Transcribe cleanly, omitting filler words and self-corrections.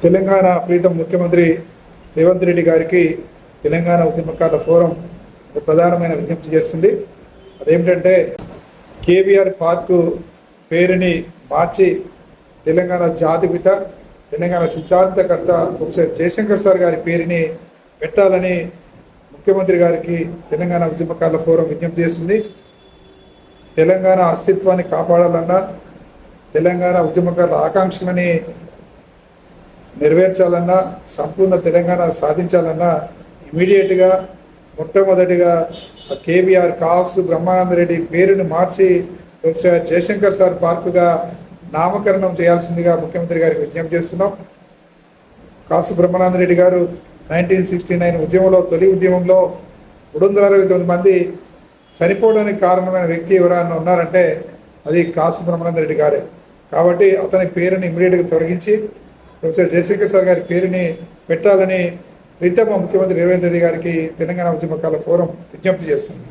తెలంగాణ ప్రీతం ముఖ్యమంత్రి రేవంత్ రెడ్డి గారికి తెలంగాణ ఉద్యమకారుల ఫోరం ప్రధానమైన విజ్ఞప్తి చేస్తుంది. అదేమిటంటే కేబీఆర్ పార్కు పేరుని మార్చి తెలంగాణ జాతిపిత తెలంగాణ సిద్ధాంతకర్త ప్రొఫెసర్ జయశంకర్ సార్ గారి పేరుని పెట్టాలని ముఖ్యమంత్రి గారికి తెలంగాణ ఉద్యమకారుల ఫోరం విజ్ఞప్తి చేస్తుంది. తెలంగాణ అస్తిత్వాన్ని కాపాడాలన్నా, తెలంగాణ ఉద్యమకారుల ఆకాంక్షలని నెరవేర్చాలన్నా, సంపూర్ణ తెలంగాణ సాధించాలన్నా ఇమీడియట్గా మొట్టమొదటిగా కేబీఆర్ కావ్స్ బ్రహ్మానందరెడ్డి పేరును మార్చి ప్రొఫెసర్ జయశంకర్ సార్ పార్కుగా నామకరణం చేయాల్సిందిగా ముఖ్యమంత్రి గారికి విజ్ఞప్తి చేస్తున్నాం. కాసు బ్రహ్మానందరెడ్డి గారు 1969 ఉద్యమంలో, తొలి ఉద్యమంలో 369 మంది చనిపోవడానికి కారణమైన వ్యక్తి ఎవరైనా ఉన్నారంటే అది కాసు బ్రహ్మానందరెడ్డి గారే. కాబట్టి అతని పేరుని ఇమీడియట్గా తొలగించి ప్రొఫెసర్ జయశంకర్ సార్ గారి పేరుని పెట్టాలని ప్రీతమ ముఖ్యమంత్రి రేవంత్ రెడ్డి గారికి తెలంగాణ ఉద్యమకారుల ఫోరం విజ్ఞప్తి చేస్తుంది.